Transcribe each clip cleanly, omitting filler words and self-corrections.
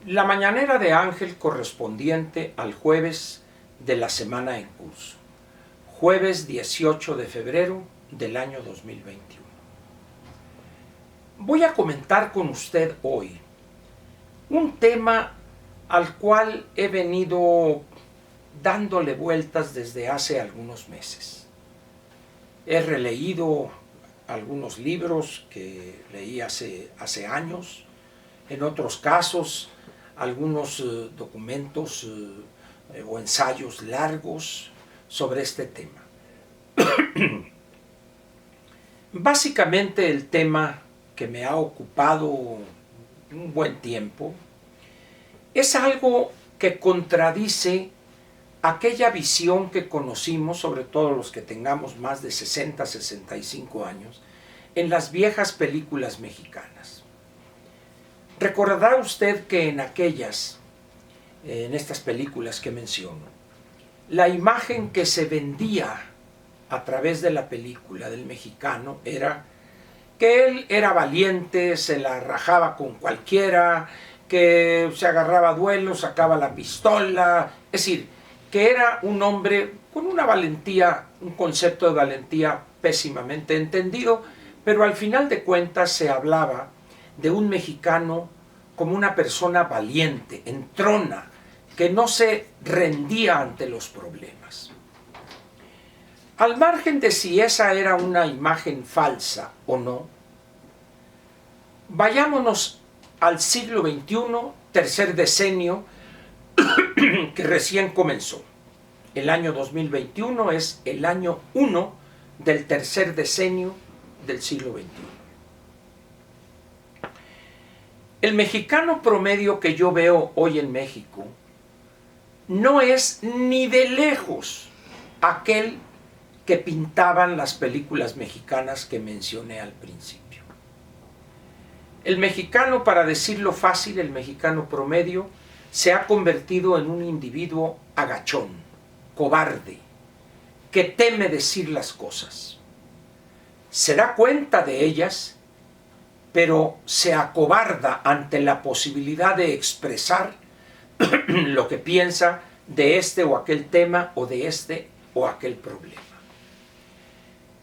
La mañanera de Ángel correspondiente al jueves de la semana en curso, jueves 18 de febrero del año 2021. Voy a comentar con usted hoy un tema al cual he venido dándole vueltas desde hace algunos meses. He releído algunos libros que leí hace años, en otros casos algunos documentos o ensayos largos sobre este tema. Básicamente el tema que me ha ocupado un buen tiempo es algo que contradice aquella visión que conocimos, sobre todo los que tengamos más de 60, 65 años, en las viejas películas mexicanas. Recordará usted que en estas películas que menciono, la imagen que se vendía a través de la película del mexicano era que él era valiente, se la rajaba con cualquiera, que se agarraba a duelo, sacaba la pistola, es decir, que era un hombre con una valentía, un concepto de valentía pésimamente entendido, pero al final de cuentas se hablaba de un mexicano como una persona valiente, entrona, que no se rendía ante los problemas. Al margen de si esa era una imagen falsa o no, vayámonos al siglo XXI, tercer decenio que recién comenzó. El año 2021 es el año 1 del tercer decenio del siglo XXI. El mexicano promedio que yo veo hoy en México no es ni de lejos aquel que pintaban las películas mexicanas que mencioné al principio. El mexicano, para decirlo fácil, el mexicano promedio se ha convertido en un individuo agachón, cobarde, que teme decir las cosas. Se da cuenta de ellas, pero se acobarda ante la posibilidad de expresar lo que piensa de este o aquel tema o de este o aquel problema.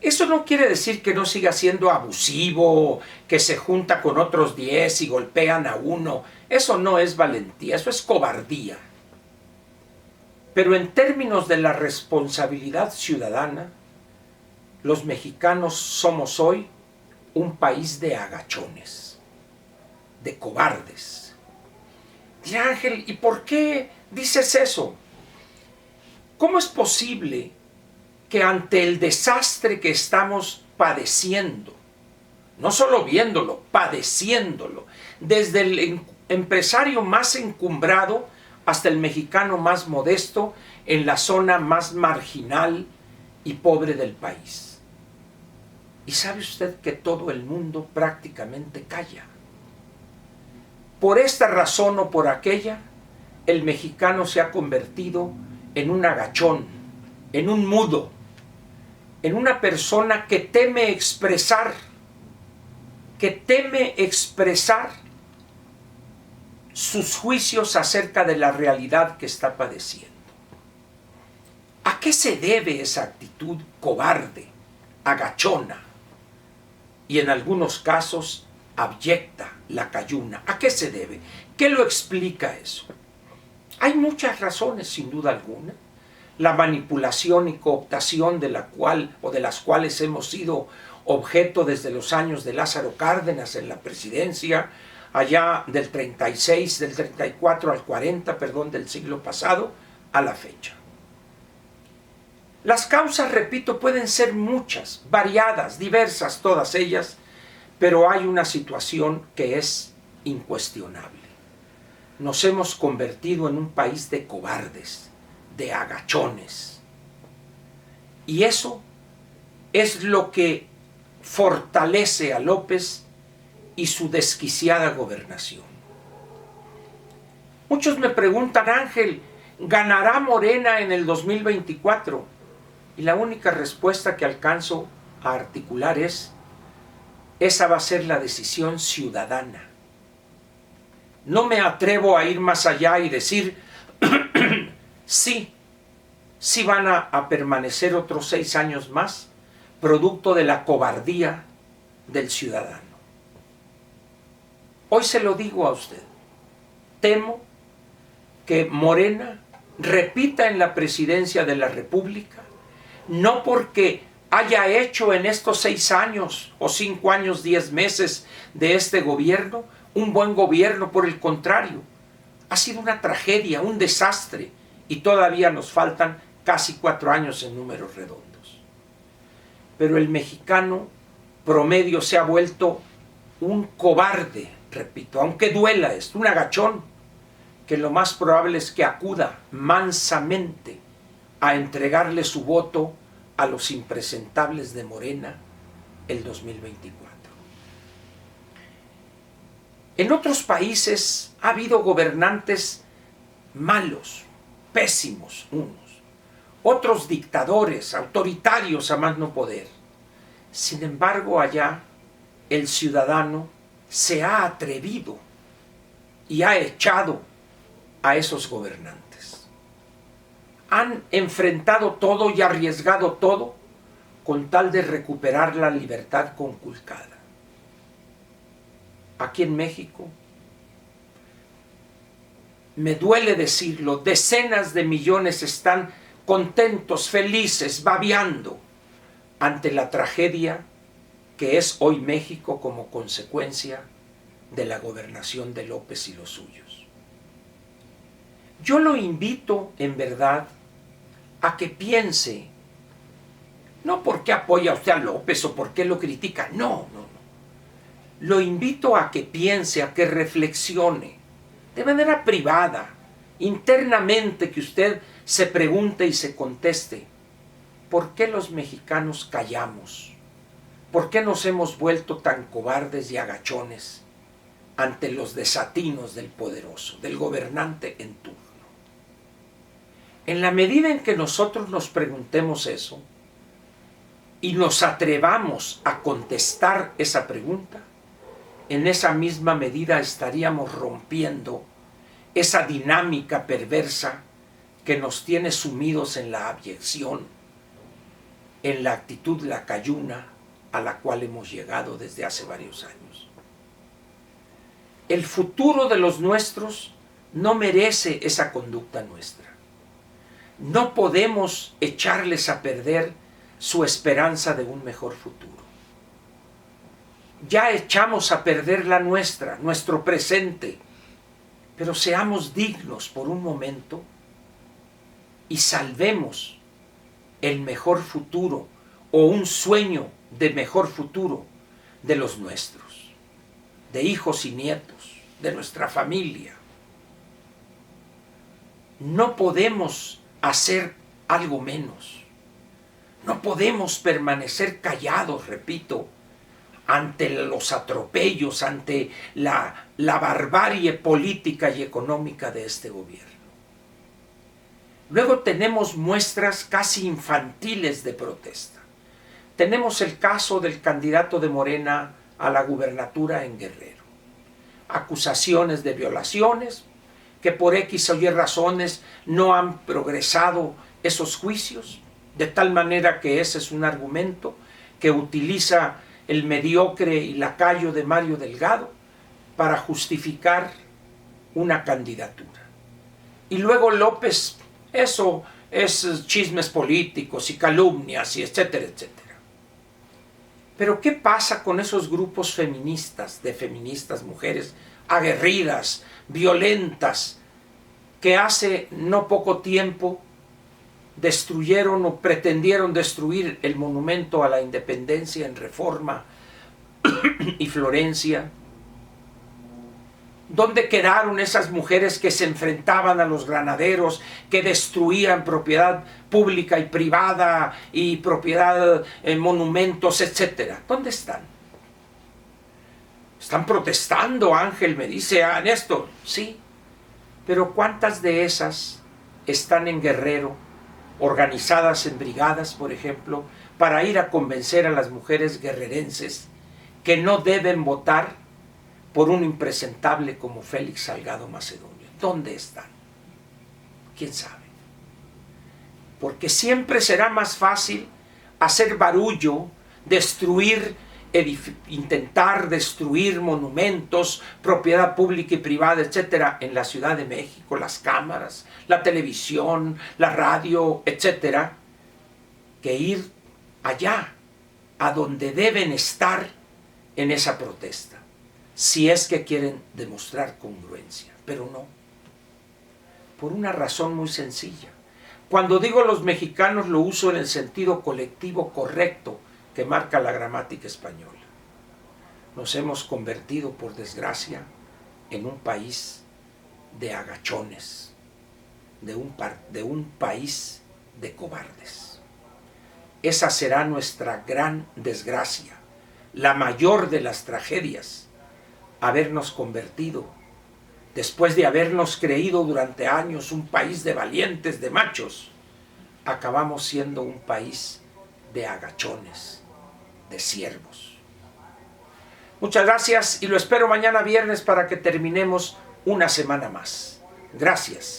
Eso no quiere decir que no siga siendo abusivo, que se junta con otros 10 y golpean a uno. Eso no es valentía, eso es cobardía. Pero en términos de la responsabilidad ciudadana, los mexicanos somos hoy un país de agachones, de cobardes. Dirá Ángel, ¿y por qué dices eso? ¿Cómo es posible que ante el desastre que estamos padeciendo, no solo viéndolo, padeciéndolo, desde el empresario más encumbrado hasta el mexicano más modesto, en la zona más marginal y pobre del país? Y sabe usted que todo el mundo prácticamente calla. Por esta razón o por aquella, el mexicano se ha convertido en un agachón, en un mudo, en una persona que teme expresar sus juicios acerca de la realidad que está padeciendo. ¿A qué se debe esa actitud cobarde, agachona y en algunos casos abyecta, lacayuna? ¿A qué se debe? ¿Qué lo explica eso? Hay muchas razones, sin duda alguna. La manipulación y cooptación de la cual o de las cuales hemos sido objeto desde los años de Lázaro Cárdenas en la presidencia, allá del 36, del 34 al 40, del siglo pasado, a la fecha. Las causas, repito, pueden ser muchas, variadas, diversas, todas ellas, pero hay una situación que es incuestionable. Nos hemos convertido en un país de cobardes, de agachones. Y eso es lo que fortalece a López y su desquiciada gobernación. Muchos me preguntan, Ángel, ¿ganará Morena en el 2024? Y la única respuesta que alcanzo a articular es: esa va a ser la decisión ciudadana. No me atrevo a ir más allá y decir, sí van a permanecer otros 6 años más, producto de la cobardía del ciudadano. Hoy se lo digo a usted, temo que Morena repita en la presidencia de la República, no porque haya hecho en estos 6 años o 5 años, 10 meses de este gobierno un buen gobierno, por el contrario, ha sido una tragedia, un desastre, y todavía nos faltan casi 4 años en números redondos. Pero el mexicano promedio se ha vuelto un cobarde, repito, aunque duela esto, un agachón, que lo más probable es que acuda mansamente a entregarle su voto a los impresentables de Morena el 2024. En otros países ha habido gobernantes malos, pésimos unos, otros dictadores, autoritarios a más no poder. Sin embargo, allá el ciudadano se ha atrevido y ha echado a esos gobernantes. Han enfrentado todo y arriesgado todo con tal de recuperar la libertad conculcada. Aquí en México, me duele decirlo, decenas de millones están contentos, felices, babeando ante la tragedia que es hoy México como consecuencia de la gobernación de López y los suyos. Yo lo invito, en verdad, a que piense, no porque apoya usted a López o porque lo critica, no. Lo invito a que piense, a que reflexione, de manera privada, internamente, que usted se pregunte y se conteste, ¿por qué los mexicanos callamos? ¿Por qué nos hemos vuelto tan cobardes y agachones ante los desatinos del poderoso, del gobernante en turno? En la medida en que nosotros nos preguntemos eso y nos atrevamos a contestar esa pregunta, en esa misma medida estaríamos rompiendo esa dinámica perversa que nos tiene sumidos en la abyección, en la actitud lacayuna a la cual hemos llegado desde hace varios años. El futuro de los nuestros no merece esa conducta nuestra. No podemos echarles a perder su esperanza de un mejor futuro. Ya echamos a perder la nuestra, nuestro presente, pero seamos dignos por un momento y salvemos el mejor futuro o un sueño de mejor futuro de los nuestros, de hijos y nietos, de nuestra familia. No podemos hacer algo menos. No podemos permanecer callados, repito, ante los atropellos, ante la barbarie política y económica de este gobierno. Luego tenemos muestras casi infantiles de protesta. Tenemos el caso del candidato de Morena a la gubernatura en Guerrero. Acusaciones de violaciones, que por X o Y razones no han progresado esos juicios, de tal manera que ese es un argumento que utiliza el mediocre y lacayo de Mario Delgado para justificar una candidatura. Y luego López, eso es chismes políticos y calumnias y etcétera, etcétera. Pero ¿qué pasa con esos grupos feministas, de feministas, mujeres aguerridas, violentas, que hace no poco tiempo destruyeron o pretendieron destruir el monumento a la independencia en Reforma y Florencia? ¿Dónde quedaron esas mujeres que se enfrentaban a los granaderos, que destruían propiedad pública y privada y propiedad en monumentos, etcétera? ¿Dónde están? Están protestando, Ángel me dice, Néstor. Sí, pero ¿cuántas de esas están en Guerrero, organizadas en brigadas, por ejemplo, para ir a convencer a las mujeres guerrerenses que no deben votar por un impresentable como Félix Salgado Macedonio? ¿Dónde están? ¿Quién sabe? Porque siempre será más fácil hacer barullo, destruir, intentar destruir monumentos, propiedad pública y privada, etcétera, en la Ciudad de México, las cámaras, la televisión, la radio, etcétera, que ir allá, a donde deben estar en esa protesta, si es que quieren demostrar congruencia, pero no, por una razón muy sencilla. Cuando digo los mexicanos lo uso en el sentido colectivo correcto que marca la gramática española. Nos hemos convertido, por desgracia, en un país de agachones, de un país de cobardes. Esa será nuestra gran desgracia, la mayor de las tragedias, habernos convertido, después de habernos creído durante años un país de valientes, de machos, acabamos siendo un país de agachones, de siervos. Muchas gracias y lo espero mañana viernes para que terminemos una semana más. Gracias.